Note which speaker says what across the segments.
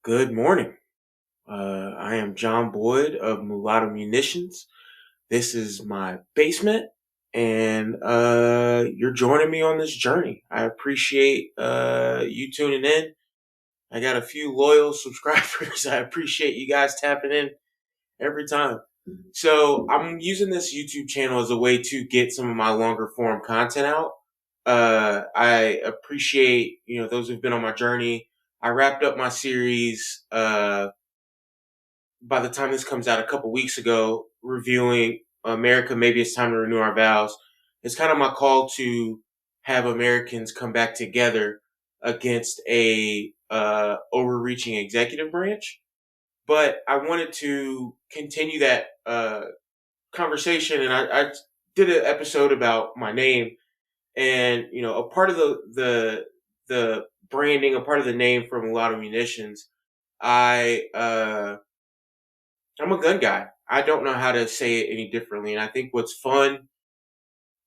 Speaker 1: Good morning. I am John Boyd of Mulatto Munitions. This is my basement, and you're joining me on this journey. I appreciate you tuning in. I got a few loyal subscribers. I appreciate you guys tapping in every time. So I'm using this YouTube channel as a way to get some of my longer form content out. I appreciate those who've been on my journey. I wrapped up my series by the time this comes out a couple weeks ago, reviewing America, Maybe It's Time to Renew Our Vows. It's kind of my call to have Americans come back together against a overreaching executive branch. But I wanted to continue that conversation, and I did an episode about my name, and a part of the branding, a part of the name from a lot of munitions. I'm a gun guy. I don't know how to say it any differently. And I think what's fun,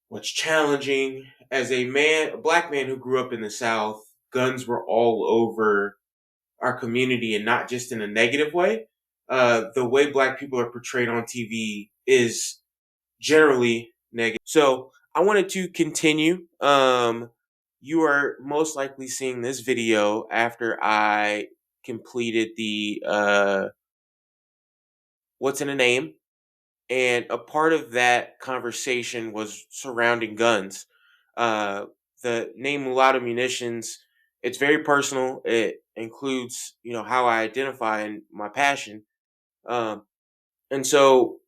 Speaker 1: what's challenging, as a black man who grew up in the South, guns were all over our community and not just in a negative way. The way black people are portrayed on TV is generally negative. So I wanted to continue. You are most likely seeing this video after I completed the What's in a Name. And a part of that conversation was surrounding guns. Uh, the name Mulatto Munitions, it's very personal. It includes, how I identify and my passion. Um, and so,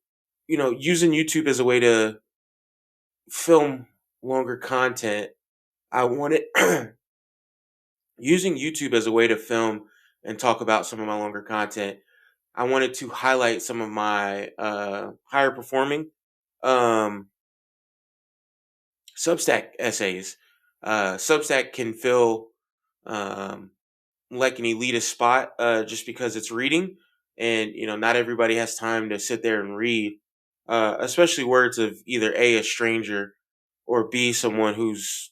Speaker 1: using YouTube as a way to film longer content, I wanted using YouTube as a way to film and talk about some of my longer content. I wanted to highlight some of my higher performing um, Substack essays. Substack can feel um, like an elitist spot just because it's reading, and not everybody has time to sit there and read, especially words of either a stranger or b someone who's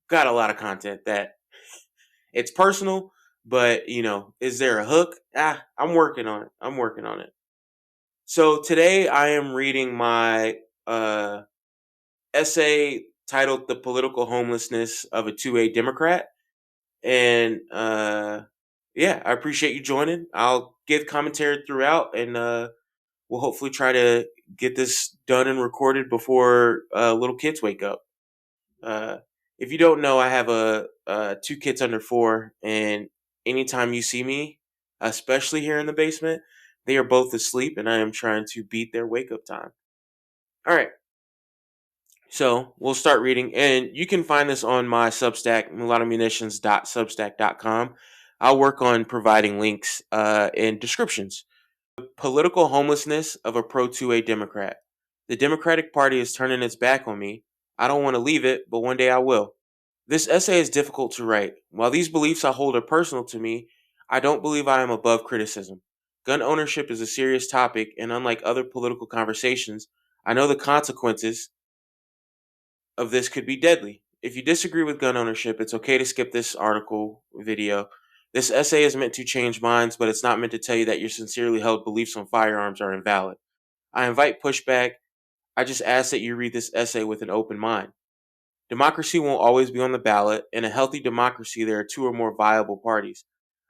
Speaker 1: got a lot of content that it's personal, but is there a hook? I'm working on it. I'm working on it. So today I am reading my uh, essay titled "The Political Homelessness of a 2A Democrat." And yeah, I appreciate you joining. I'll give commentary throughout, and we'll hopefully try to get this done and recorded before little kids wake up. Uh, if you don't know, I have two kids under 4, and anytime you see me, especially here in the basement, they are both asleep, and I am trying to beat their wake up time. All right. So we'll start reading, and you can find this on my Substack, mulattomunitions.substack.com. I'll work on providing links in descriptions. Political homelessness of a pro 2A Democrat. The Democratic Party is turning its back on me. I don't want to leave it, but one day I will. This essay is difficult to write. While these beliefs I hold are personal to me, I don't believe I am above criticism. Gun ownership is a serious topic, and unlike other political conversations, I know the consequences of this could be deadly. If you disagree with gun ownership, it's okay to skip this article video. This essay is meant to change minds, but it's not meant to tell you that your sincerely held beliefs on firearms are invalid. I invite pushback. I just ask that you read this essay with an open mind. Democracy won't always be on the ballot. In a healthy democracy, there are 2 or more viable parties.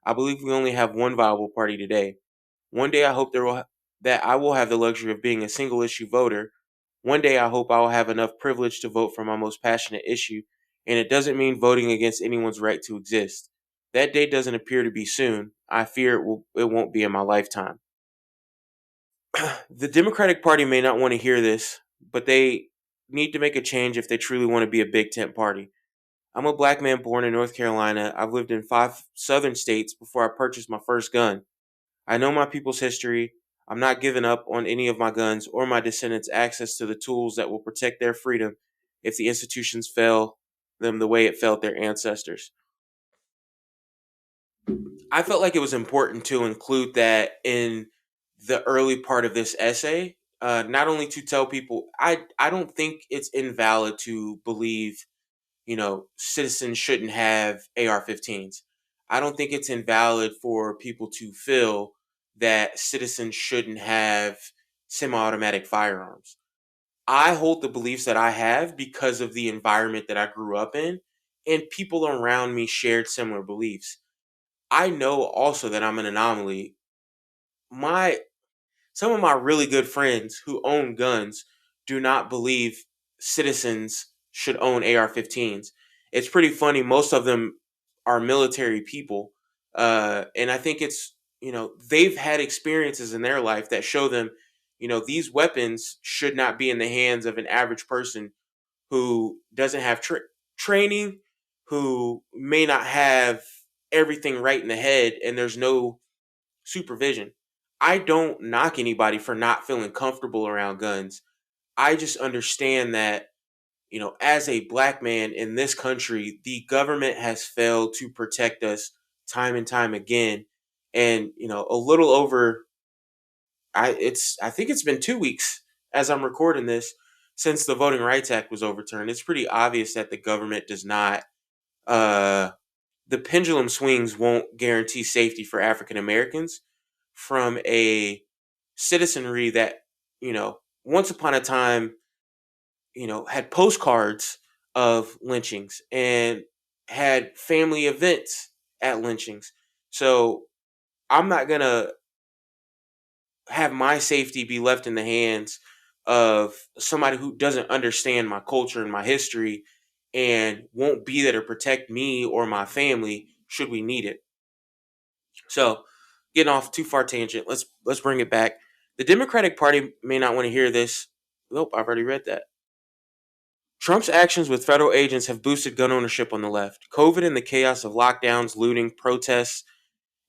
Speaker 1: I believe we only have one viable party today. One day I hope that I will have the luxury of being a single issue voter. One day I hope I will have enough privilege to vote for my most passionate issue, and it doesn't mean voting against anyone's right to exist. That day doesn't appear to be soon. I fear it won't be in my lifetime. The Democratic Party may not want to hear this, but they need to make a change if they truly want to be a big tent party. I'm a black man born in North Carolina. I've lived in 5 southern states before I purchased my first gun. I know my people's history. I'm not giving up on any of my guns or my descendants' access to the tools that will protect their freedom if the institutions fail them the way it failed their ancestors. I felt like it was important to include that in the early part of this essay, not only to tell people, I don't think it's invalid to believe, citizens shouldn't have AR 15s. I don't think it's invalid for people to feel that citizens shouldn't have semi-automatic firearms. I hold the beliefs that I have because of the environment that I grew up in, and people around me shared similar beliefs. I know also that I'm an anomaly. My Some of my really good friends who own guns do not believe citizens should own AR-15s. It's pretty funny. Most of them are military people, and I think it's, they've had experiences in their life that show them, these weapons should not be in the hands of an average person who doesn't have training, who may not have everything right in the head, and there's no supervision. I don't knock anybody for not feeling comfortable around guns. I just understand that, as a black man in this country, the government has failed to protect us time and time again. And, a little over I think it's been 2 weeks as I'm recording this since the Voting Rights Act was overturned. It's pretty obvious that the government does not uh the pendulum swings won't guarantee safety for African Americans from a citizenry that, once upon a time, had postcards of lynchings and had family events at lynchings. So I'm not going to have my safety be left in the hands of somebody who doesn't understand my culture and my history and won't be there to protect me or my family should we need it. So, getting off too far tangent, let's bring it back. The Democratic Party may not want to hear this. Nope, I've already read that. Trump's actions with federal agents have boosted gun ownership on the left. COVID and the chaos of lockdowns, looting, protests,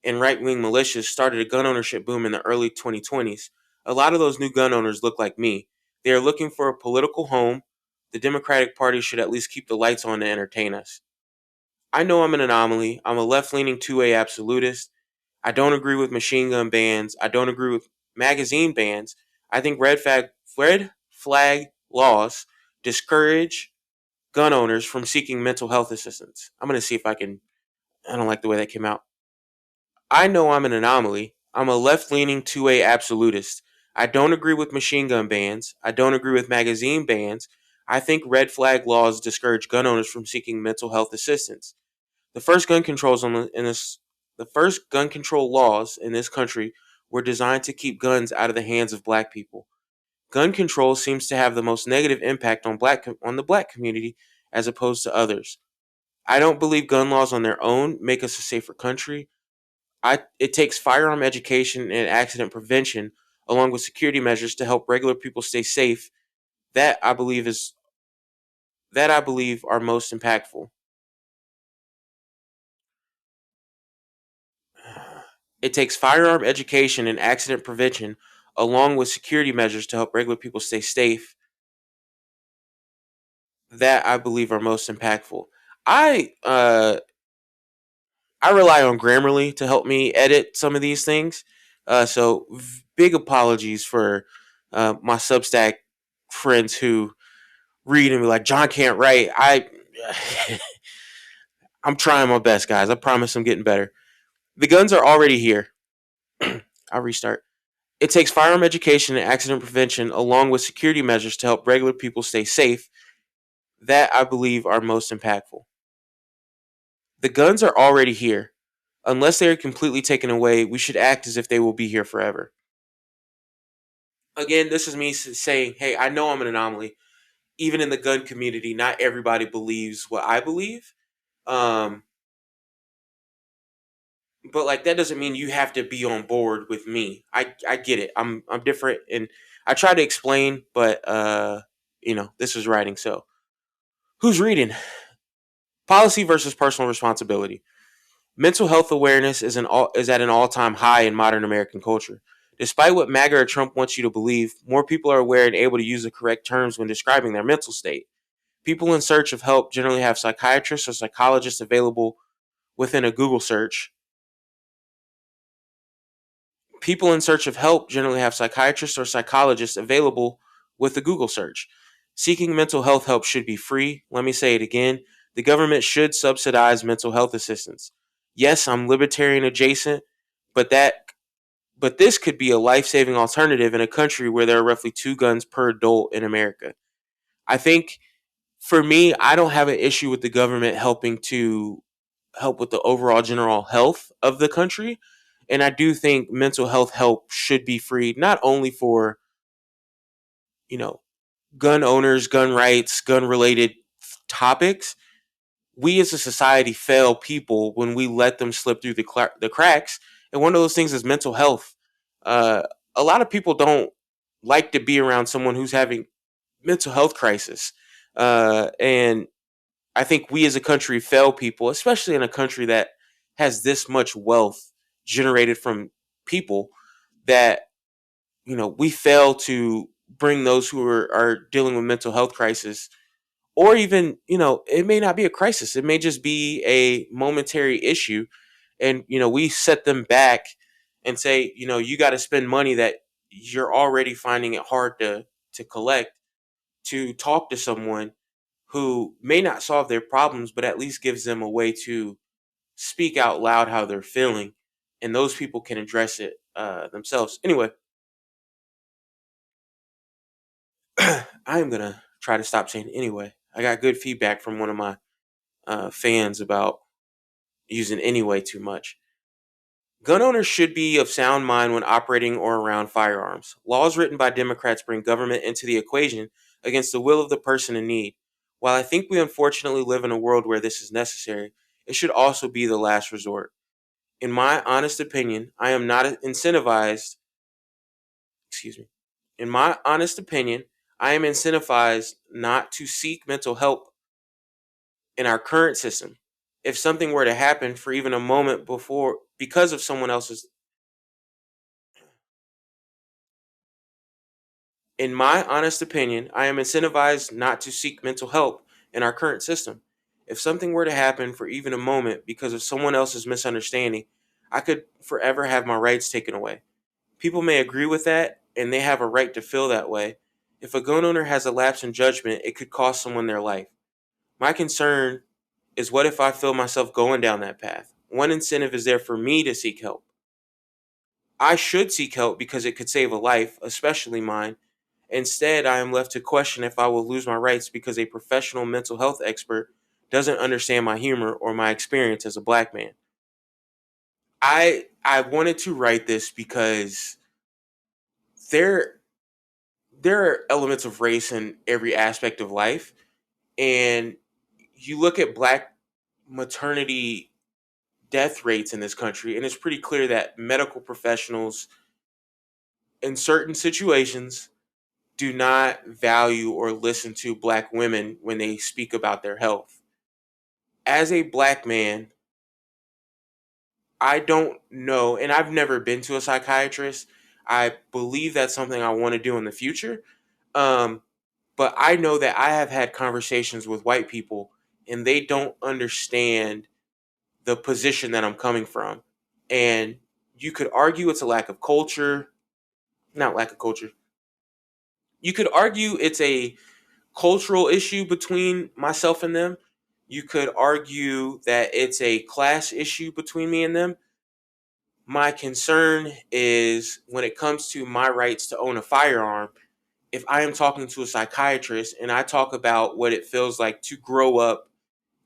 Speaker 1: and right-wing militias started a gun ownership boom in the early 2020s. A lot of those new gun owners look like me. They are looking for a political home. The Democratic Party should at least keep the lights on to entertain us. I know I'm an anomaly. I'm a left-leaning two-way absolutist. I don't agree with machine gun bans. I don't agree with magazine bans. I think red flag laws discourage gun owners from seeking mental health assistance. I'm going to see if I can. I don't like the way that came out. I know I'm an anomaly. I'm a left leaning two-way absolutist. I don't agree with machine gun bans. I don't agree with magazine bans. I think red flag laws discourage gun owners from seeking mental health assistance. The first gun controls on the, in this the first gun control laws in this country were designed to keep guns out of the hands of black people. Gun control seems to have the most negative impact on the black community as opposed to others. I don't believe gun laws on their own make us a safer country. It takes firearm education and accident prevention along with security measures to help regular people stay safe. That I believe is that I believe are most impactful. It takes firearm education and accident prevention along with security measures to help regular people stay safe. That I believe are most impactful. I uh I rely on Grammarly to help me edit some of these things. Big apologies for my Substack friends who read and be like, John can't write. I'm trying my best, guys. I promise I'm getting better. The guns are already here. I'll restart. It takes firearm education and accident prevention along with security measures to help regular people stay safe. That I believe are most impactful. The guns are already here. Unless they are completely taken away, we should act as if they will be here forever. Again, this is me saying, hey, I know I'm an anomaly. Even in the gun community, not everybody believes what I believe. Um, but like that doesn't mean you have to be on board with me. I get it. I'm different, and I try to explain, but this is writing. So who's reading? Policy versus personal responsibility. Mental health awareness is at an all-time high in modern American culture. Despite what MAGA or Trump wants you to believe, more people are aware and able to use the correct terms when describing their mental state. People in search of help generally have psychiatrists or psychologists available within a Google search. People in search of help generally have psychiatrists or psychologists available with a Google search. Seeking mental health help should be free. Let me say it again. The government should subsidize mental health assistance. Yes, I'm libertarian adjacent, but this could be a life-saving alternative in a country where there are roughly 2 guns per adult in America. I think for me, I don't have an issue with the government help with the overall general health of the country. And I do think mental health help should be free, not only for, you know, gun owners, gun rights, gun related topics. We as a society fail people when we let them slip through the cracks. And one of those things is mental health. Uh, a lot of people don't like to be around someone who's having mental health crisis. And I think we as a country fail people, especially in a country that has this much wealth generated from people, that we fail to bring those who are dealing with mental health crisis, or even it may not be a crisis, it may just be a momentary issue, and we set them back and say, you got to spend money that you're already finding it hard to collect, to talk to someone who may not solve their problems, but at least gives them a way to speak out loud how they're feeling, and those people can address it themselves. Anyway, I am gonna try to stop saying anyway. I got good feedback from one of my fans about using anyway too much. Gun owners should be of sound mind when operating or around firearms. Laws written by Democrats bring government into the equation against the will of the person in need. While I think we unfortunately live in a world where this is necessary, it should also be the last resort. In my honest opinion, I am not incentivized, excuse me. In my honest opinion, I am incentivized not to seek mental help in our current system. If something were to happen for even a moment before because of someone else's In my honest opinion, I am incentivized not to seek mental help in our current system. If something were to happen for even a moment because of someone else's misunderstanding, I could forever have my rights taken away. People may agree with that, and they have a right to feel that way. If a gun owner has a lapse in judgment, it could cost someone their life. My concern is, what if I feel myself going down that path? One incentive is there for me to seek help. I should seek help because it could save a life, especially mine. Instead, I am left to question if I will lose my rights because a professional mental health expert doesn't understand my humor or my experience as a black man. I wanted to write this because there there are elements of race in every aspect of life, and you look at black maternity death rates in this country, and it's pretty clear that medical professionals in certain situations do not value or listen to black women when they speak about their health. As a black man, I don't know, and I've never been to a psychiatrist. I believe that's something I want to do in the future. Um, but I know that I have had conversations with white people, and they don't understand the position that I'm coming from. And you could argue it's a lack of culture, not lack of culture. You could argue it's a cultural issue between myself and them. You could argue that it's a class issue between me and them. My concern is when it comes to my rights to own a firearm, if I am talking to a psychiatrist and I talk about what it feels like to grow up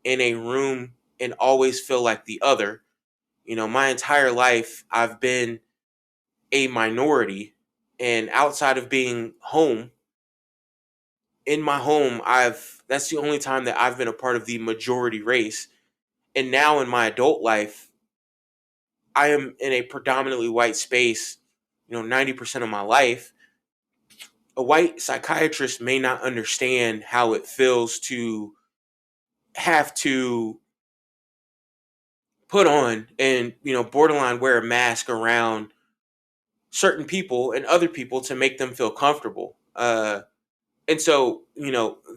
Speaker 1: in a room and always feel like the other, my entire life I've been a minority, and outside of being home, in my home, that's the only time that I've been a part of the majority race. And now in my adult life, I am in a predominantly white space, 90% of my life. A white psychiatrist may not understand how it feels to have to put on and, borderline wear a mask around certain people and other people to make them feel comfortable. And so,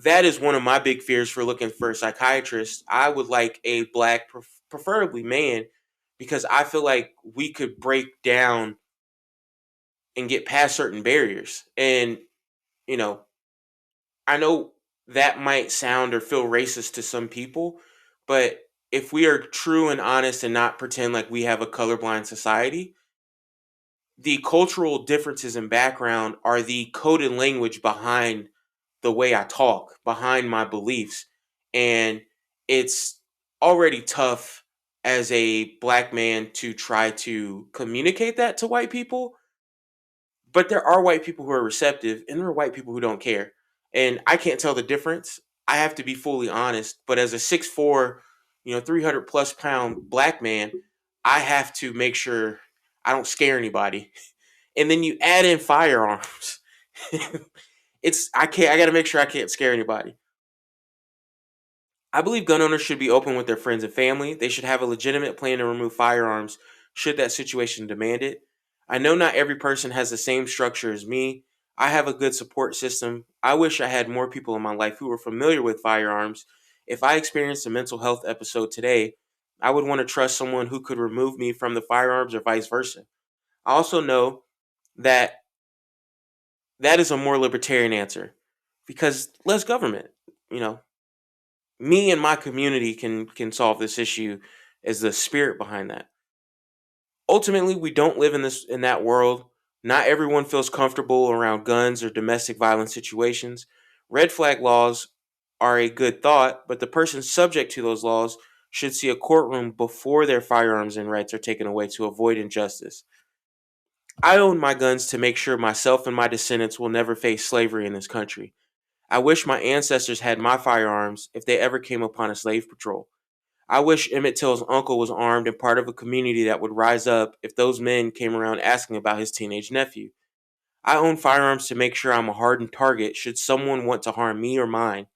Speaker 1: that is one of my big fears for looking for a psychiatrist. I would like a black, preferably man, because I feel like we could break down and get past certain barriers. And, you know, I know that might sound or feel racist to some people, but if we are true and honest and not pretend like we have a colorblind society, the cultural differences in background are the coded language behind the way I talk, behind my beliefs. And it's already tough as a black man to try to communicate that to white people, but there are white people who are receptive and there are white people who don't care. And I can't tell the difference. I have to be fully honest, but as a 6'4", 300 plus pound black man, I have to make sure I don't scare anybody. And then you add in firearms. I got to make sure I can't scare anybody. I believe gun owners should be open with their friends and family. They should have a legitimate plan to remove firearms should that situation demand it. I know not every person has the same structure as me. I have a good support system. I wish I had more people in my life who were familiar with firearms. If I experienced a mental health episode today, I would want to trust someone who could remove me from the firearms or vice versa. I also know that that is a more libertarian answer because less government, you know, me and my community can solve this issue as the spirit behind that. Ultimately, we don't live in that world. Not everyone feels comfortable around guns or domestic violence situations. Red flag laws are a good thought, but the person subject to those laws should see a courtroom before their firearms and rights are taken away to avoid injustice. I own my guns to make sure myself and my descendants will never face slavery in this country. I wish my ancestors had my firearms if they ever came upon a slave patrol. I wish Emmett Till's uncle was armed and part of a community that would rise up if those men came around asking about his teenage nephew. I own firearms to make sure I'm a hardened target should someone want to harm me or mine.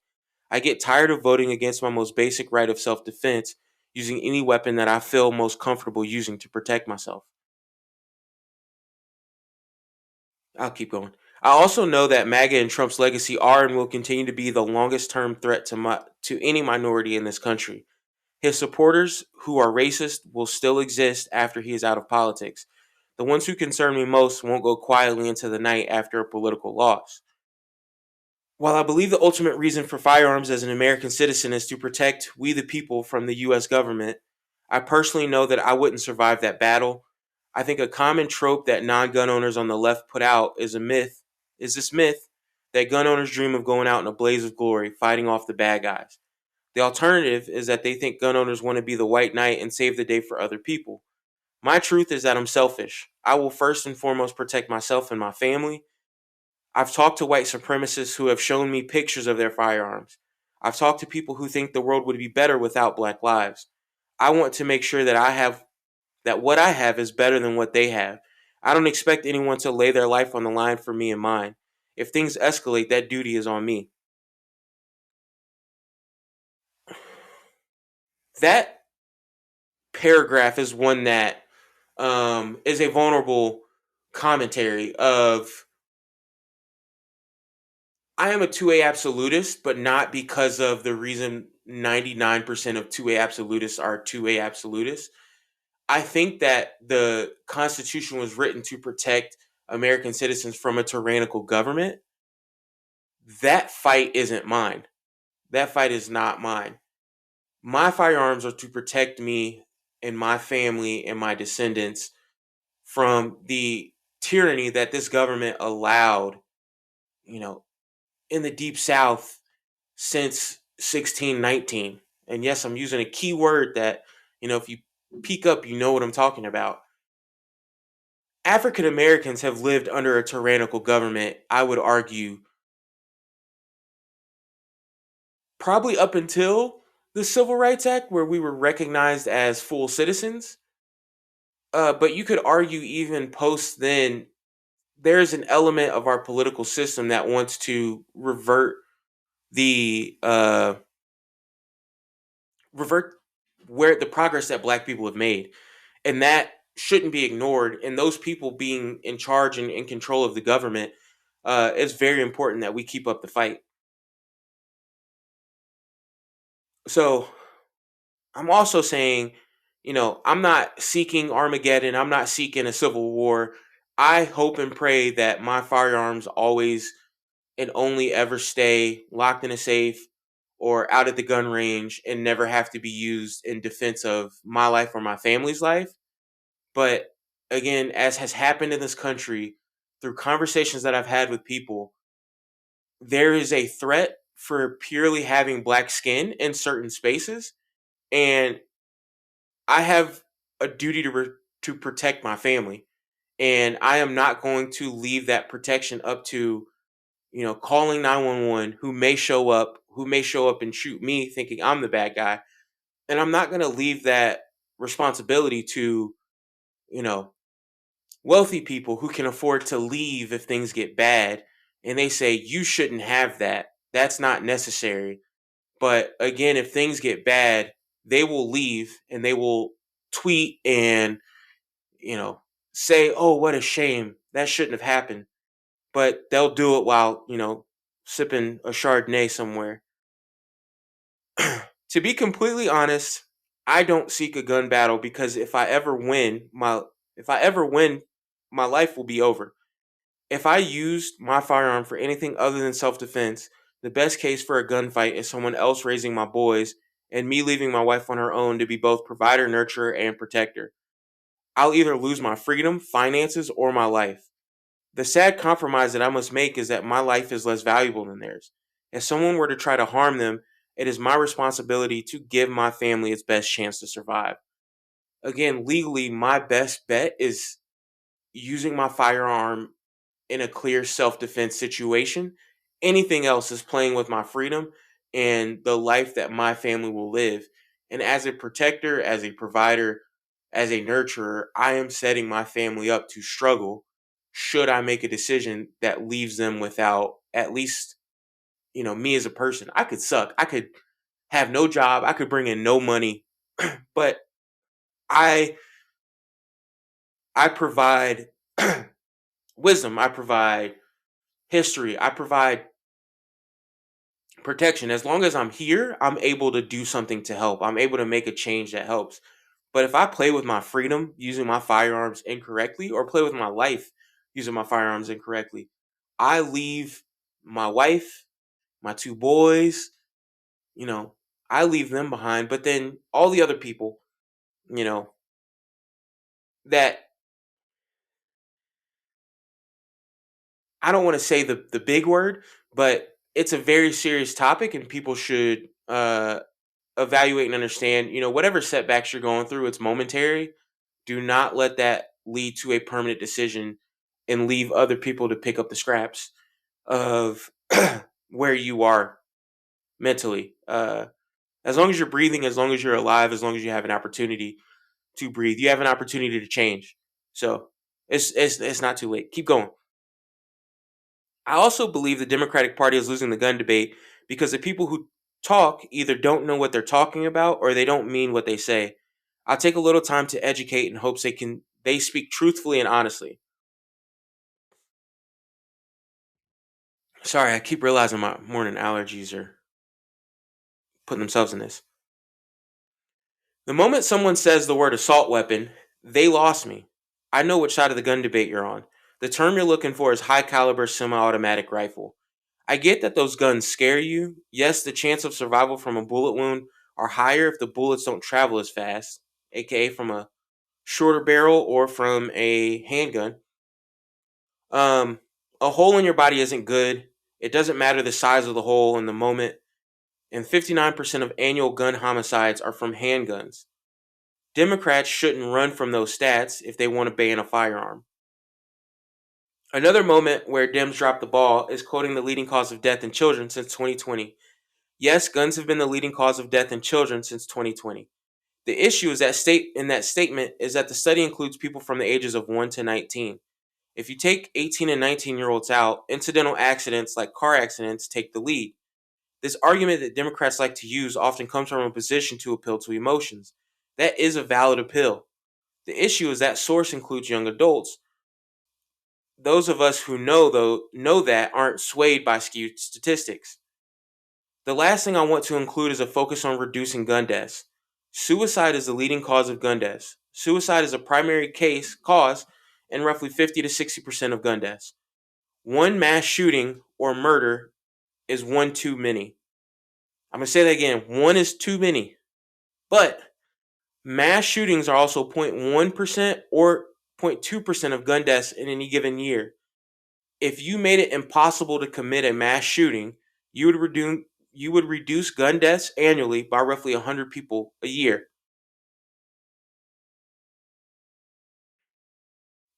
Speaker 1: I get tired of voting against my most basic right of self defense, using any weapon that I feel most comfortable using to protect myself. I'll keep going. I also know that MAGA and Trump's legacy are and will continue to be the longest term threat to any minority in this country. His supporters, who are racist, will still exist after he is out of politics. The ones who concern me most won't go quietly into the night after a political loss. While I believe the ultimate reason for firearms as an American citizen is to protect we the people from the US government, I personally know that I wouldn't survive that battle. I think a common trope that non-gun owners on the left put out is this myth that gun owners dream of going out in a blaze of glory, fighting off the bad guys. The alternative is that they think gun owners want to be the white knight and save the day for other people. My truth is that I'm selfish. I will first and foremost protect myself and my family. I've talked to white supremacists who have shown me pictures of their firearms. I've talked to people who think the world would be better without black lives. I want to make sure that what I have is better than what they have. I don't expect anyone to lay their life on the line for me and mine. If things escalate, that duty is on me. That paragraph is one that is a vulnerable commentary of I am a 2A absolutist, but not because of the reason 99% of 2A absolutists are 2A absolutists. I think that the Constitution was written to protect American citizens from a tyrannical government. That fight isn't mine. That fight is not mine. My firearms are to protect me and my family and my descendants from the tyranny that this government allowed, you know, in the deep south since 1619. And yes, I'm using a key word that, if you peek up, you know what I'm talking about. African Americans have lived under a tyrannical government, I would argue, probably up until the Civil Rights Act, where we were recognized as full citizens. But you could argue even post then, there's an element of our political system that wants to the uh, revert where the progress that Black people have made, and that shouldn't be ignored. And those people being in charge and in control of the government, it's very important that we keep up the fight. So I'm also saying, I'm not seeking Armageddon. I'm not seeking a civil war. I hope and pray that my firearms always and only ever stay locked in a safe or out at the gun range and never have to be used in defense of my life or my family's life. But again, as has happened in this country through conversations that I've had with people, there is a threat for purely having black skin in certain spaces. And I have a duty to protect my family. And I am not going to leave that protection up to, calling 911, who may show up and shoot me thinking I'm the bad guy. And I'm not going to leave that responsibility to, you know, wealthy people who can afford to leave if things get bad. And they say, you shouldn't have that. That's not necessary. But again, if things get bad, they will leave and they will tweet and, you know, say, oh, what a shame. That shouldn't have happened. But they'll do it while, sipping a Chardonnay somewhere. To be completely honest, I don't seek a gun battle because if I ever win, my life will be over. If I used my firearm for anything other than self-defense, the best case for a gunfight is someone else raising my boys and me leaving my wife on her own to be both provider, nurturer, and protector. I'll either lose my freedom, finances, or my life. The sad compromise that I must make is that my life is less valuable than theirs. If someone were to try to harm them, it is my responsibility to give my family its best chance to survive. Again, legally, my best bet is using my firearm in a clear self-defense situation. Anything else is playing with my freedom and the life that my family will live. And as a protector, as a provider, as a nurturer, I am setting my family up to struggle should I make a decision that leaves them without at least, me as a person. I could suck. I could have no job. I could bring in no money, but I I provide wisdom. I provide history. I provide protection. As long as I'm here, I'm able to do something to help. I'm able to make a change that helps. But if I play with my freedom using my firearms incorrectly or play with my life using my firearms incorrectly, I leave my wife, my two boys, you know, I leave them behind. But then all the other people, you know, that I don't want to say the big word, but it's a very serious topic and people should evaluate and understand, whatever setbacks you're going through, it's momentary. Do not let that lead to a permanent decision and leave other people to pick up the scraps of where you are mentally. As long as you're breathing, as long as you're alive, as long as you have an opportunity to breathe, you have an opportunity to change. So it's not too late. Keep going. I also believe the Democratic Party is losing the gun debate because the people who talk either don't know what they're talking about or they don't mean what they say. I'll take a little time to educate in hopes they speak truthfully and honestly. Sorry, I keep realizing my morning allergies are putting themselves in this. The moment someone says the word assault weapon, they lost me. I know which side of the gun debate you're on. The term you're looking for is high caliber semi automatic rifle. I get that those guns scare you. Yes, the chance of survival from a bullet wound are higher if the bullets don't travel as fast, aka from a shorter barrel or from a handgun. Um, a hole in your body isn't good. It doesn't matter the size of the hole in the moment. And 59% of annual gun homicides are from handguns. Democrats shouldn't run from those stats if they want to ban a firearm. Another moment where Dems dropped the ball is quoting the leading cause of death in children since 2020. Yes, guns have been the leading cause of death in children since 2020. The issue is that statement is that the study includes people from the ages of 1 to 19. If you take 18 and 19-year-olds out, incidental accidents like car accidents take the lead. This argument that Democrats like to use often comes from a position to appeal to emotions. That is a valid appeal. The issue is that source includes young adults. Those of us who know that aren't swayed by skewed statistics. The last thing I want to include is a focus on reducing gun deaths. Suicide is the leading cause of gun deaths. Suicide is a primary cause in roughly 50 to 60% of gun deaths. One mass shooting or murder is one too many. I'm going to say that again. One is too many. But mass shootings are also 0.1% or 0.2% of gun deaths in any given year. If you made it impossible to commit a mass shooting, you would reduce gun deaths annually by roughly 100 people a year.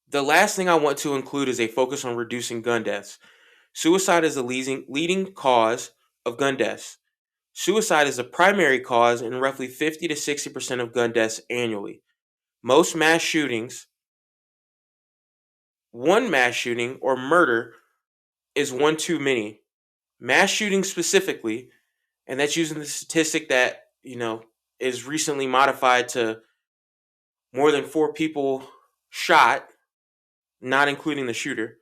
Speaker 1: The last thing I want to include is a focus on reducing gun deaths. Suicide is the leading cause of gun deaths. Suicide is the primary cause in roughly 50 to 60% of gun deaths annually. Most mass shootings, one mass shooting or murder is one too many. Mass shootings specifically, and that's using the statistic that, is recently modified to more than 4 people shot, not including the shooter.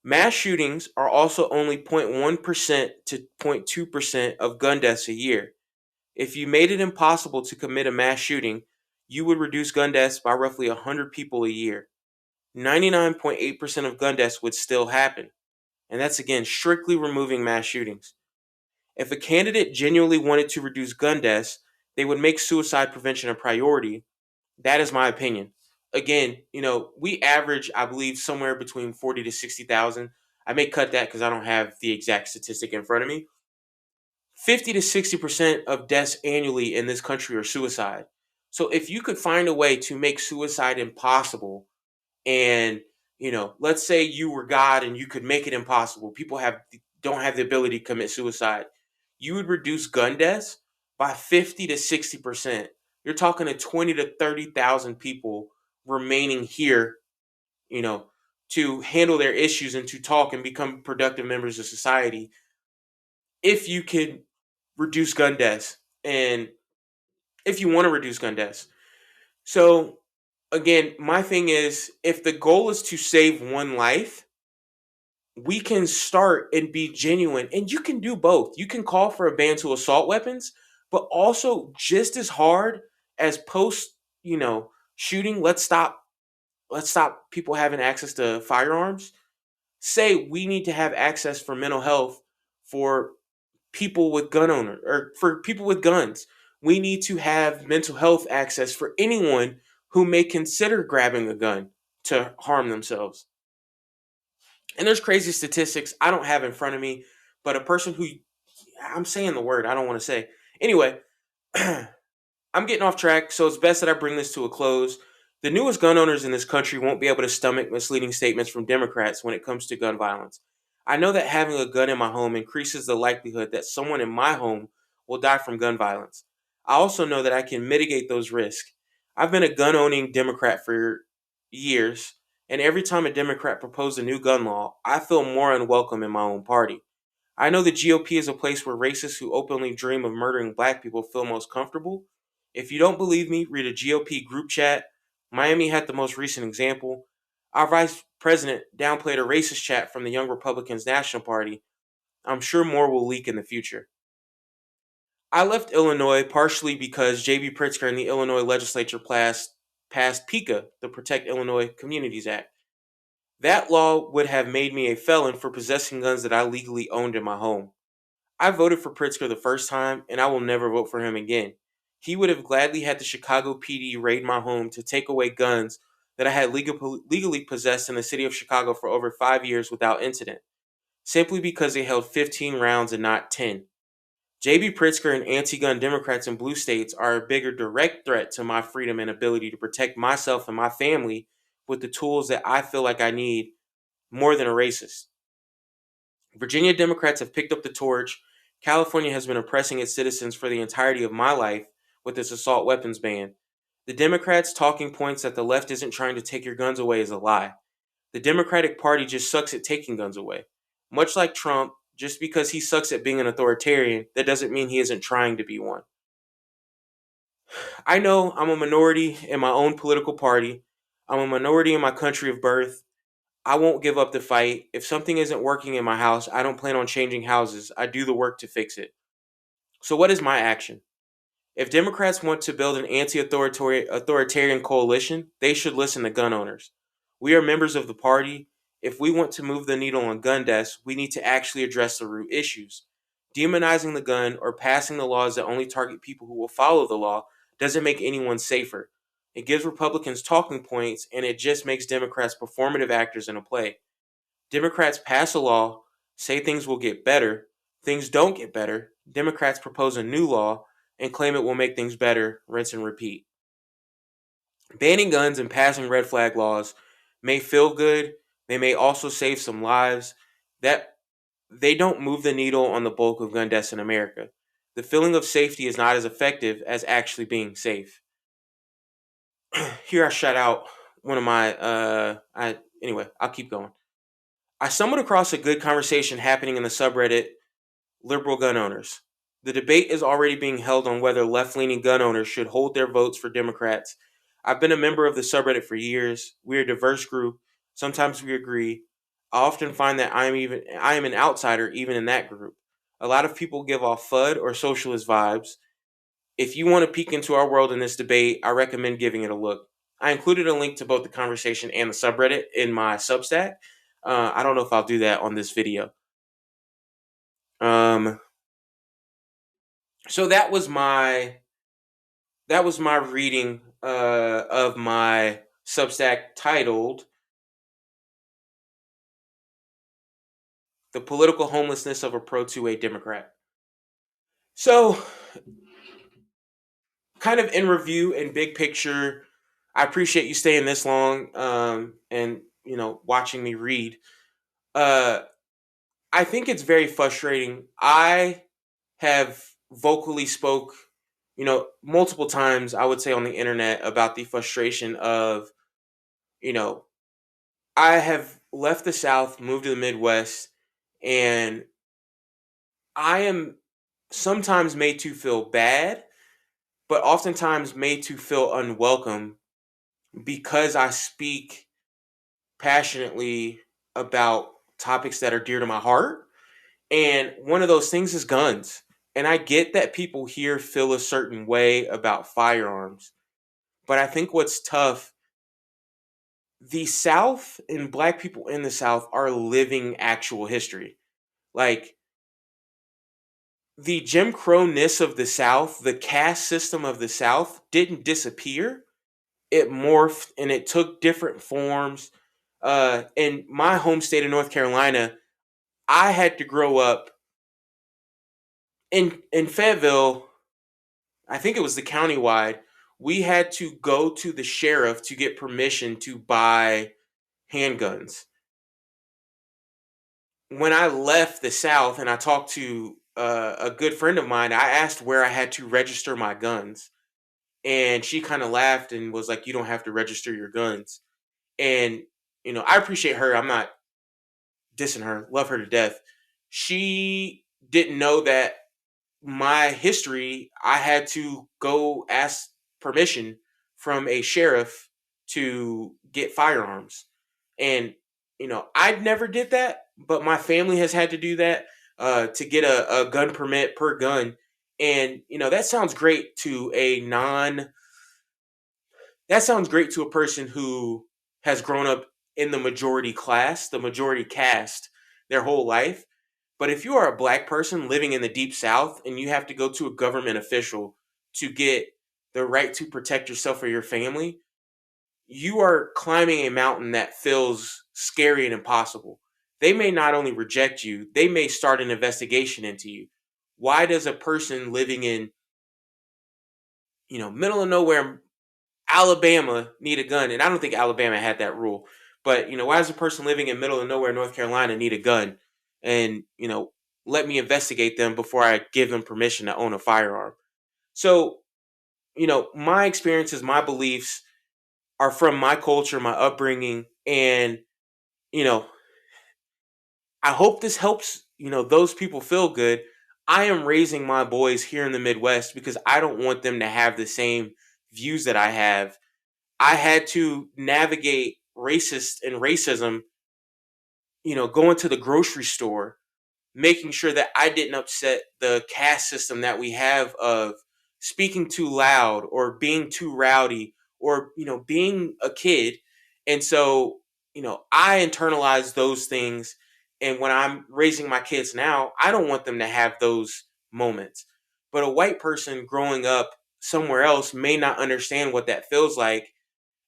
Speaker 1: Mass shootings are also only 0.1% to 0.2% of gun deaths a year. If you made it impossible to commit a mass shooting, you would reduce gun deaths by roughly 100 people a year. 99.8% of gun deaths would still happen. And that's again strictly removing mass shootings. If a candidate genuinely wanted to reduce gun deaths, they would make suicide prevention a priority. That is my opinion. Again, we average, I believe, somewhere between 40 to 60,000. I may cut that because I don't have the exact statistic in front of me. 50 to 60% of deaths annually in this country are suicide. So if you could find a way to make suicide impossible, and let's say you were God and you could make it impossible, people don't have the ability to commit suicide, you would reduce gun deaths by 50 to 60%. You're talking to 20 to 30,000 people remaining here, you know, to handle their issues and to talk and become productive members of society if you can reduce gun deaths and if you want to reduce gun deaths. So, again, my thing is, if the goal is to save one life, we can start and be genuine. And you can do both. You can call for a ban to assault weapons, but also just as hard as post, shooting, let's stop people having access to firearms. Say we need to have access for mental health for people with gun owners or for people with guns. We need to have mental health access for anyone who may consider grabbing a gun to harm themselves. And there's crazy statistics I don't have in front of me, but a person who, I'm saying the word I don't want to say. Anyway, I'm getting off track, so it's best that I bring this to a close. The newest gun owners in this country won't be able to stomach misleading statements from Democrats when it comes to gun violence. I know that having a gun in my home increases the likelihood that someone in my home will die from gun violence. I also know that I can mitigate those risks. I've been a gun owning Democrat for years, and every time a Democrat proposed a new gun law, I feel more unwelcome in my own party. I know the GOP is a place where racists who openly dream of murdering black people feel most comfortable. If you don't believe me, read a GOP group chat. Miami had the most recent example. Our vice president downplayed a racist chat from the Young Republicans National Party. I'm sure more will leak in the future. I left Illinois partially because J.B. Pritzker and the Illinois legislature passed PICA, the Protect Illinois Communities Act. That law would have made me a felon for possessing guns that I legally owned in my home. I voted for Pritzker the first time, and I will never vote for him again. He would have gladly had the Chicago PD raid my home to take away guns that I had legally possessed in the city of Chicago for over 5 years without incident, simply because they held 15 rounds and not 10. J.B. Pritzker and anti-gun Democrats in blue states are a bigger direct threat to my freedom and ability to protect myself and my family with the tools that I feel like I need more than a racist. Virginia Democrats have picked up the torch. California has been oppressing its citizens for the entirety of my life with its assault weapons ban. The Democrats' talking points that the left isn't trying to take your guns away is a lie. The Democratic Party just sucks at taking guns away. Much like Trump, just because he sucks at being an authoritarian, that doesn't mean he isn't trying to be one. I know I'm a minority in my own political party. I'm a minority in my country of birth. I won't give up the fight. If something isn't working in my house, I don't plan on changing houses. I do the work to fix it. So, what is my action? If Democrats want to build an anti-authoritarian coalition, they should listen to gun owners. We are members of the party. If we want to move the needle on gun deaths, we need to actually address the root issues. Demonizing the gun or passing the laws that only target people who will follow the law doesn't make anyone safer. It gives Republicans talking points, and it just makes Democrats performative actors in a play. Democrats pass a law, say things will get better, things don't get better. Democrats propose a new law and claim it will make things better, rinse and repeat. Banning guns and passing red flag laws may feel good, they may also save some lives. That they don't move the needle on the bulk of gun deaths in America. The feeling of safety is not as effective as actually being safe. Here I shout out one of my anyway, I'll keep going. I stumbled across a good conversation happening in the subreddit Liberal Gun Owners. The debate is already being held on whether left-leaning gun owners should hold their votes for Democrats. I've been a member of the subreddit for years. We're a diverse group. Sometimes we agree. I often find that I am an outsider even in that group. A lot of people give off FUD or socialist vibes. If you want to peek into our world in this debate, I recommend giving it a look. I included a link to both the conversation and the subreddit in my Substack. I don't know if I'll do that on this video. So that was my reading of my Substack titled "The Political Homelessness of a Pro-2A Democrat." So, kind of in review and big picture, I appreciate you staying this long and watching me read. I think it's very frustrating. I have vocally spoke, multiple times, I would say, on the internet about the frustration of, I have left the South, moved to the Midwest, and I am sometimes made to feel bad, but oftentimes made to feel unwelcome because I speak passionately about topics that are dear to my heart. And one of those things is guns. And I get that people here feel a certain way about firearms. But I think what's tough, the South and Black people in the South are living actual history. Like, the Jim Crow-ness of the South, the caste system of the South didn't disappear. It morphed and it took different forms. In my home state of North Carolina, I had to grow up in Fayetteville. I think it was the countywide. We had to go to the sheriff to get permission to buy handguns. When I left the South and I talked to a good friend of mine, I asked where I had to register my guns. And she kind of laughed and was like, "You don't have to register your guns." And, I appreciate her. I'm not dissing her, love her to death. She didn't know that my history, I had to go ask permission from a sheriff to get firearms. And, I never did that, but my family has had to do that to get a gun permit per gun. And, that sounds great to that sounds great to a person who has grown up in the majority class, the majority caste, their whole life. But if you are a Black person living in the Deep South and you have to go to a government official to get the right to protect yourself or your family, you are climbing a mountain that feels scary and impossible. They may not only reject you, they may start an investigation into you. Why does a person living in, middle of nowhere Alabama need a gun? And I don't think Alabama had that rule. But, why does a person living in middle of nowhere North Carolina need a gun? And, let me investigate them before I give them permission to own a firearm. So, my experiences, my beliefs are from my culture, my upbringing, and, you know, I hope this helps, those people feel good. I am raising my boys here in the Midwest because I don't want them to have the same views that I have. I had to navigate racist and racism, going to the grocery store, making sure that I didn't upset the caste system that we have of speaking too loud or being too rowdy or, being a kid. And so, I internalized those things And when I'm raising my kids now, I don't want them to have those moments. But a white person growing up somewhere else may not understand what that feels like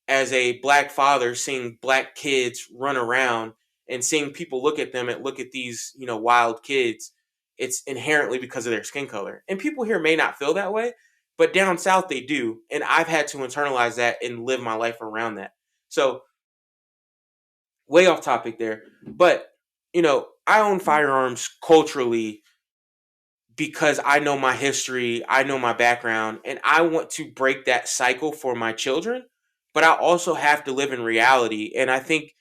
Speaker 1: as a black father seeing black kids run around and seeing people look at them and look at these, wild kids. It's inherently because of their skin color. And people here may not feel that way, but down south they do. And I've had to internalize that and live my life around that. So, way off topic there. But, I own firearms culturally because I know my history, I know my background, and I want to break that cycle for my children. But I also have to live in reality. And I think,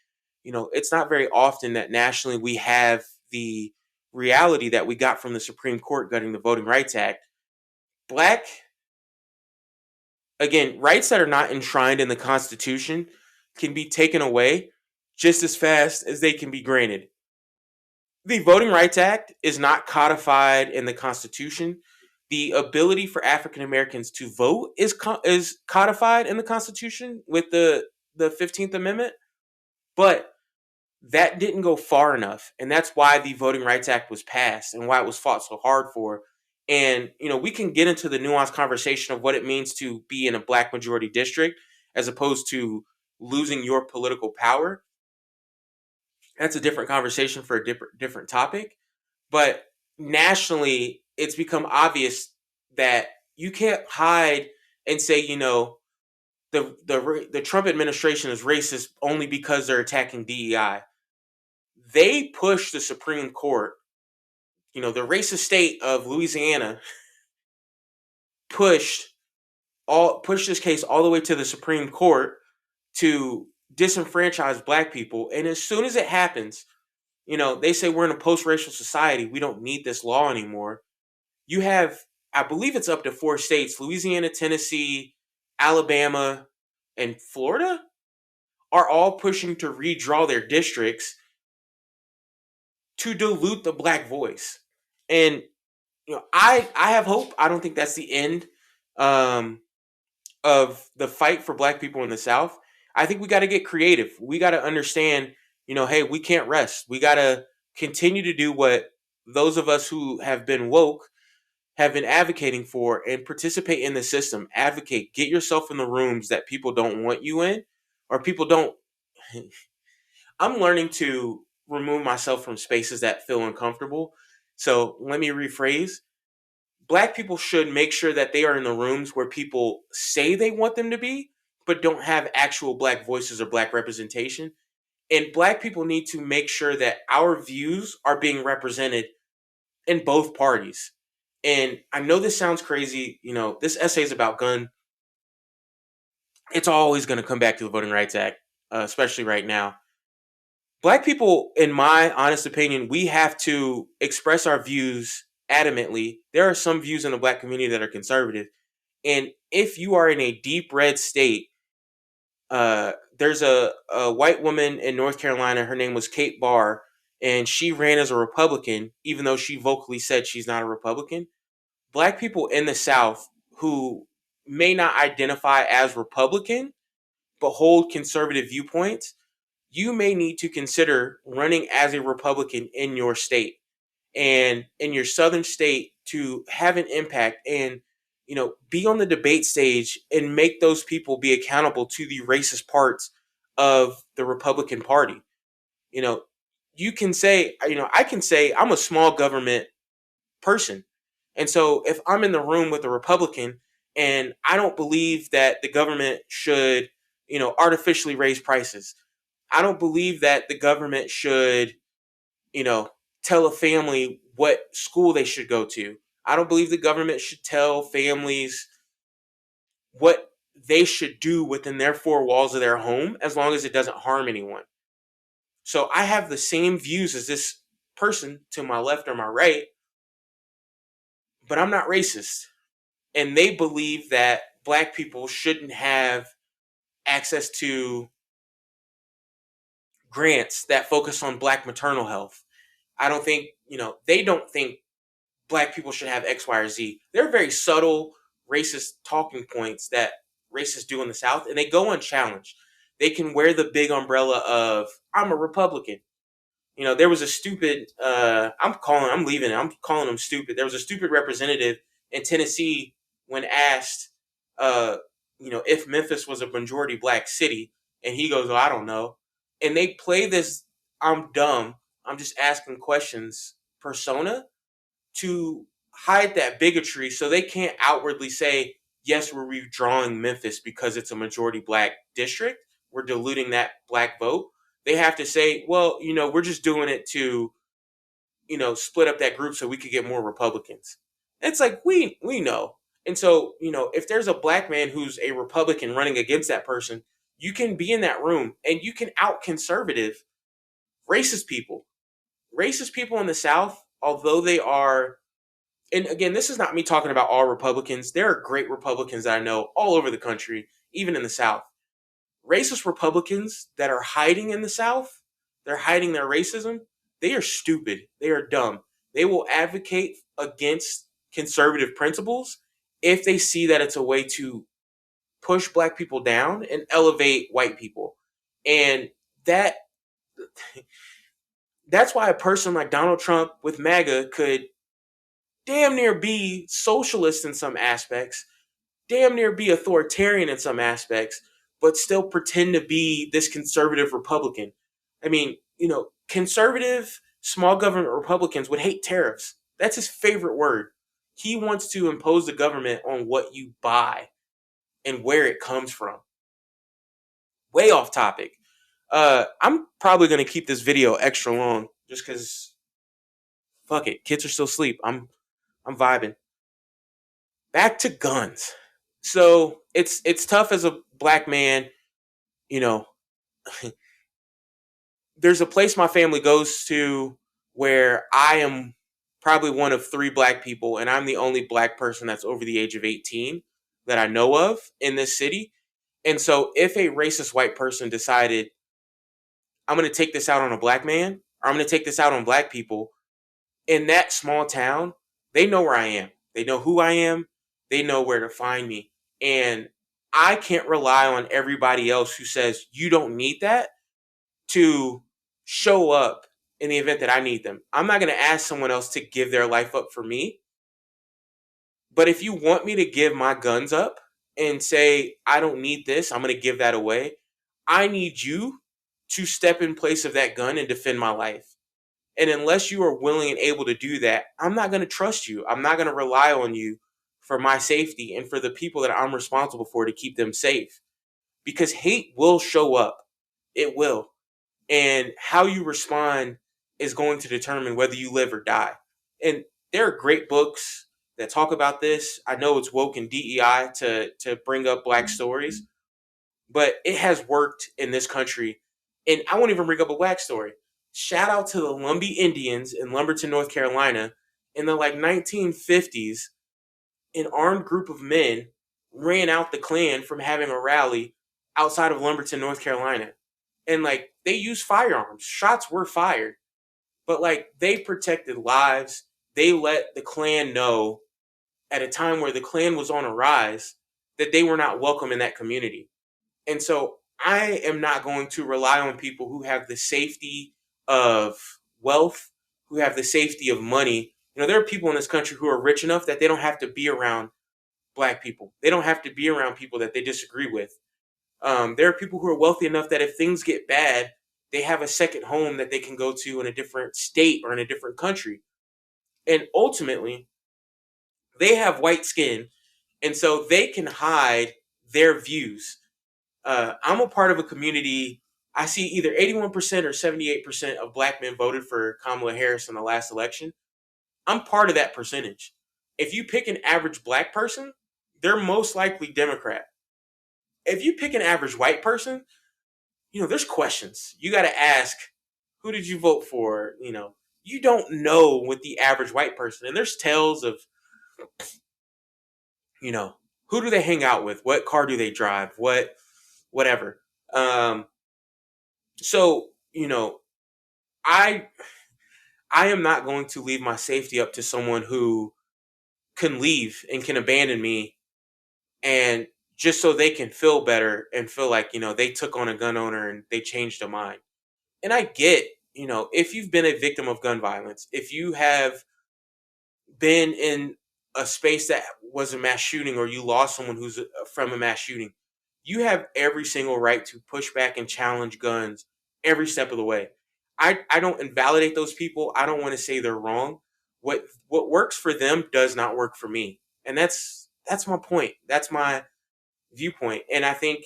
Speaker 1: it's not very often that nationally we have the reality that we got from the Supreme Court gutting the Voting Rights Act. Black, again, rights that are not enshrined in the Constitution can be taken away just as fast as they can be granted. The Voting Rights Act is not codified in the Constitution. The ability for African Americans to vote is codified in the Constitution with the 15th Amendment, but that didn't go far enough, and that's why the Voting Rights Act was passed and why it was fought so hard for. And we can get into the nuanced conversation of what it means to be in a black majority district as opposed to losing your political power. That's a different conversation for a different topic. But nationally, it's become obvious that you can't hide and say, the Trump administration is racist only because they're attacking DEI. They pushed the Supreme Court, the racist state of Louisiana pushed this case all the way to the Supreme Court to disenfranchise black people. And as soon as it happens, they say we're in a post-racial society. We don't need this law anymore. You have, I believe it's up to 4 states, Louisiana, Tennessee, Alabama, and Florida are all pushing to redraw their districts to dilute the black voice. And, I have hope. I don't think that's the end of the fight for black people in the South. I think we got to get creative. We got to understand, hey, we can't rest. We got to continue to do what those of us who have been woke have been advocating for and participate in the system. Advocate. Get yourself in the rooms that people don't want you in or people don't. I'm learning to remove myself from spaces that feel uncomfortable. So let me rephrase. Black people should make sure that they are in the rooms where people say they want them to be, but don't have actual black voices or black representation. And black people need to make sure that our views are being represented in both parties. And I know this sounds crazy. This essay is about gun. It's always going to come back to the Voting Rights Act, especially right now. Black people, in my honest opinion, we have to express our views adamantly. There are some views in the black community that are conservative. And if you are in a deep red state, there's a white woman in North Carolina. Her name was Kate Barr, and she ran as a Republican, even though she vocally said she's not a Republican. Black people in the South who may not identify as Republican, but hold conservative viewpoints, you may need to consider running as a Republican in your state and in your southern state to have an impact and be on the debate stage and make those people be accountable to the racist parts of the Republican Party. You can say, I can say I'm a small government person. And so if I'm in the room with a Republican and I don't believe that the government should, artificially raise prices, I don't believe that the government should, tell a family what school they should go to. I don't believe the government should tell families what they should do within their 4 walls of their home as long as it doesn't harm anyone. So I have the same views as this person to my left or my right, but I'm not racist. And they believe that black people shouldn't have access to grants that focus on black maternal health. I don't think, they don't think black people should have X, Y, or Z. They're very subtle racist talking points that racists do in the South, and they go unchallenged. They can wear the big umbrella of, I'm a Republican. There was a stupid, I'm calling them stupid. There was a stupid representative in Tennessee when asked, uh, if Memphis was a majority black city. And he goes, "Oh, I don't know." And they play this, "I'm dumb, I'm just asking questions" persona to hide that bigotry so they can't outwardly say, "Yes, we're withdrawing Memphis because it's a majority black district. We're diluting that black vote." They have to say, "Well, we're just doing it to, split up that group so we could get more Republicans." It's like, we know. And so, if there's a black man who's a Republican running against that person, you can be in that room and you can out conservative racist people. Racist people in the South, although they are, and again, this is not me talking about all Republicans. There are great Republicans that I know all over the country, even in the South. Racist Republicans that are hiding in the South, they're hiding their racism. They are stupid. They are dumb. They will advocate against conservative principles if they see that it's a way to push black people down and elevate white people. And that that's why a person like Donald Trump with MAGA could damn near be socialist in some aspects, damn near be authoritarian in some aspects, but still pretend to be this conservative Republican. I mean, conservative small government Republicans would hate tariffs. That's his favorite word. He wants to impose the government on what you buy and where it comes from. Way off topic. I'm probably going to keep this video extra long just because, fuck it, kids are still asleep. I'm vibing. Back to guns. So it's tough as a black man, you know. There's a place my family goes to where I am probably one of three black people, and I'm the only black person that's over the age of 18 that I know of in this city. And so if a racist white person decided, "I'm going to take this out on a black man, or I'm going to take this out on black people," in that small town, they know where I am. They know who I am. They know where to find me. And I can't rely on everybody else who says you don't need that to show up in the event that I need them. I'm not going to ask someone else to give their life up for me. But if you want me to give my guns up and say, "I don't need this, I'm going to give that away," I need you to step in place of that gun and defend my life. And unless you are willing and able to do that, I'm not going to trust you. I'm not going to rely on you for my safety and for the people that I'm responsible for to keep them safe. Because hate will show up. It will. And how you respond is going to determine whether you live or die. And there are great books that talk about this. I know it's woke in DEI to bring up black stories, but it has worked in this country. And I won't even bring up a black story. Shout out to the Lumbee Indians in Lumberton, North Carolina. In the 1950s, an armed group of men ran out the Klan from having a rally outside of Lumberton, North Carolina. And they used firearms. Shots were fired. But they protected lives. They let the Klan know at a time where the Klan was on a rise that they were not welcome in that community. And so I am not going to rely on people who have the safety of wealth, who have the safety of money. There are people in this country who are rich enough that they don't have to be around black people. They don't have to be around people that they disagree with. There are people who are wealthy enough that if things get bad, they have a second home that they can go to in a different state or in a different country. And ultimately, they have white skin, and so they can hide their views. I'm a part of a community. I see either 81% or 78% of black men voted for Kamala Harris in the last election. I'm part of that percentage. If you pick an average black person, they're most likely Democrat. If you pick an average white person, there's questions. You got to ask, who did you vote for? You don't know with the average white person. And there's tales of, who do they hang out with? What car do they drive? Whatever. So, I am not going to leave my safety up to someone who can leave and can abandon me, and just so they can feel better and feel like, they took on a gun owner and they changed their mind. And I get if you've been a victim of gun violence, if you have been in a space that was a mass shooting, or you lost someone who's from a mass shooting, you have every single right to push back and challenge guns every step of the way. I don't invalidate those people. I don't want to say they're wrong. What works for them does not work for me. And that's my point. That's my viewpoint. And I think,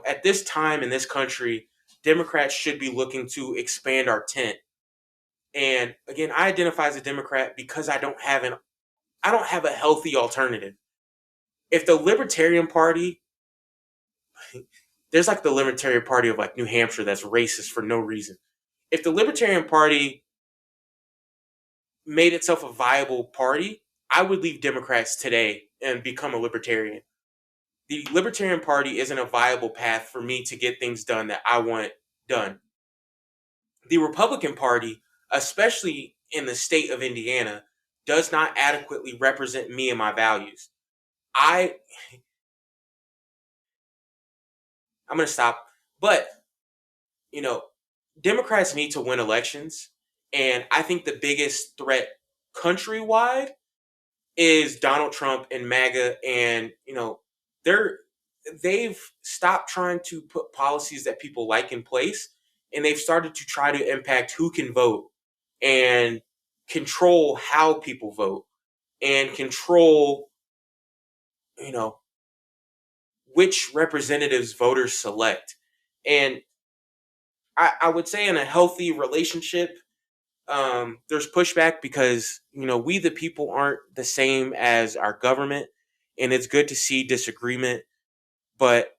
Speaker 1: at this time in this country, Democrats should be looking to expand our tent. And again, I identify as a Democrat because I don't have a healthy alternative. If the Libertarian Party, there's like the Libertarian Party of like New Hampshire that's racist for no reason. If the Libertarian Party made itself a viable party, I would leave Democrats today and become a Libertarian. The Libertarian Party isn't a viable path for me to get things done that I want done. The Republican Party, especially in the state of Indiana, does not adequately represent me and my values. I I'm going to stop. But, you know, Democrats need to win elections. And I think the biggest threat countrywide is Donald Trump and MAGA. And, they've stopped trying to put policies that people like in place. And they've started to try to impact who can vote and control how people vote and control, you know, which representatives voters select. And I would say in a healthy relationship, there's pushback because, we the people aren't the same as our government. And it's good to see disagreement. But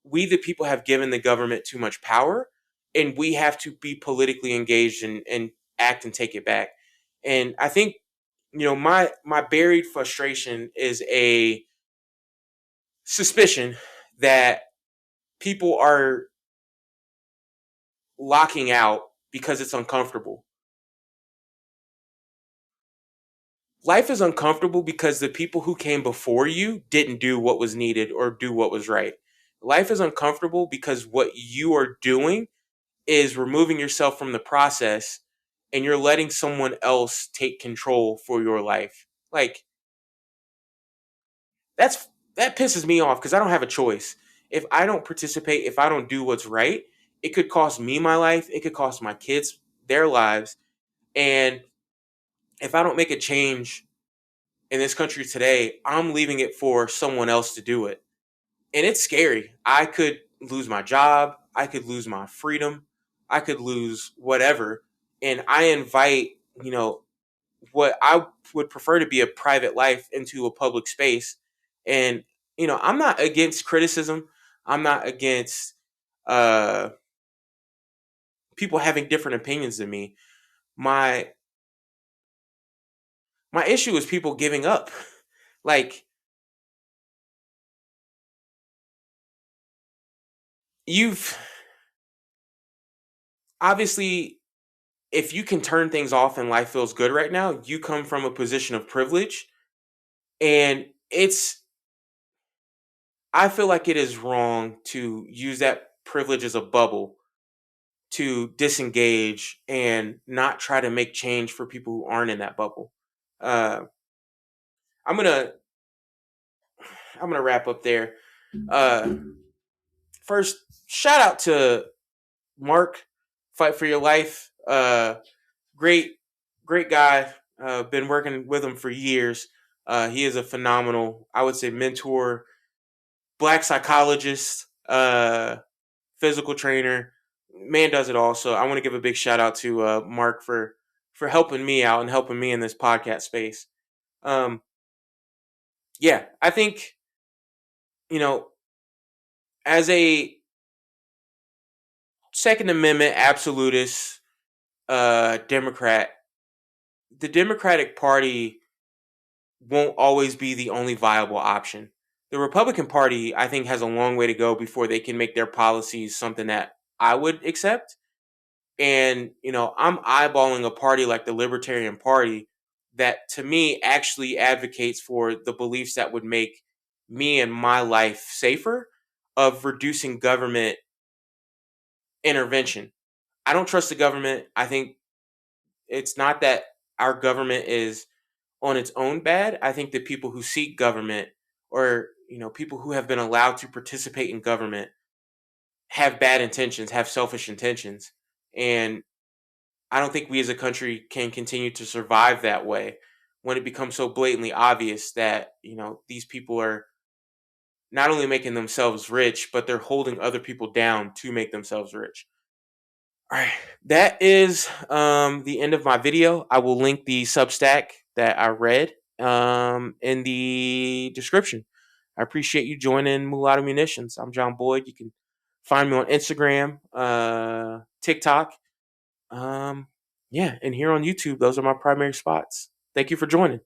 Speaker 1: we the people have given the government too much power. And we have to be politically engaged and act and take it back. And I think, my buried frustration is a suspicion that people are locking out because it's uncomfortable. Life is uncomfortable because the people who came before you didn't do what was needed or do what was right. Life is uncomfortable because what you are doing is removing yourself from the process and you're letting someone else take control for your life. Like that's that pisses me off because I don't have a choice. If I don't participate, if I don't do what's right, it could cost me my life, it could cost my kids their lives. And if I don't make a change in this country today, I'm leaving it for someone else to do it. And it's scary. I could lose my job. I could lose my freedom. I could lose whatever. And I invite, what I would prefer to be a private life into a public space. And, I'm not against criticism. I'm not against uh, people having different opinions than me. My my issue is people giving up. Like, you've obviously, if you can turn things off and life feels good right now, you come from a position of privilege. And I feel like it is wrong to use that privilege as a bubble to disengage and not try to make change for people who aren't in that bubble. Uh, I'm gonna wrap up there. Uh, First, shout out to Mark, Fight for Your Life. Great, great guy. Been working with him for years. He is a phenomenal, I would say, mentor, black psychologist, physical trainer. Man does it all. So I want to give a big shout out to Mark for helping me out and helping me in this podcast space. Um, yeah, I think, you know as a Second Amendment absolutist Democrat, the Democratic Party won't always be the only viable option. The Republican Party, I think, has a long way to go before they can make their policies something that I would accept. And, I'm eyeballing a party like the Libertarian Party that to me actually advocates for the beliefs that would make me and my life safer, of reducing government intervention. I don't trust the government. I think it's not that our government is on its own bad. I think that people who seek government, or people who have been allowed to participate in government, have bad intentions, have selfish intentions. And I don't think we as a country can continue to survive that way when it becomes so blatantly obvious that, these people are not only making themselves rich, but they're holding other people down to make themselves rich. All right, that is the end of my video. I will link the Substack that I read in the description. I appreciate you joining Mulatto Munitions. I'm John Boyd. You can find me on Instagram, TikTok, yeah, and here on YouTube. Those are my primary spots. Thank you for joining.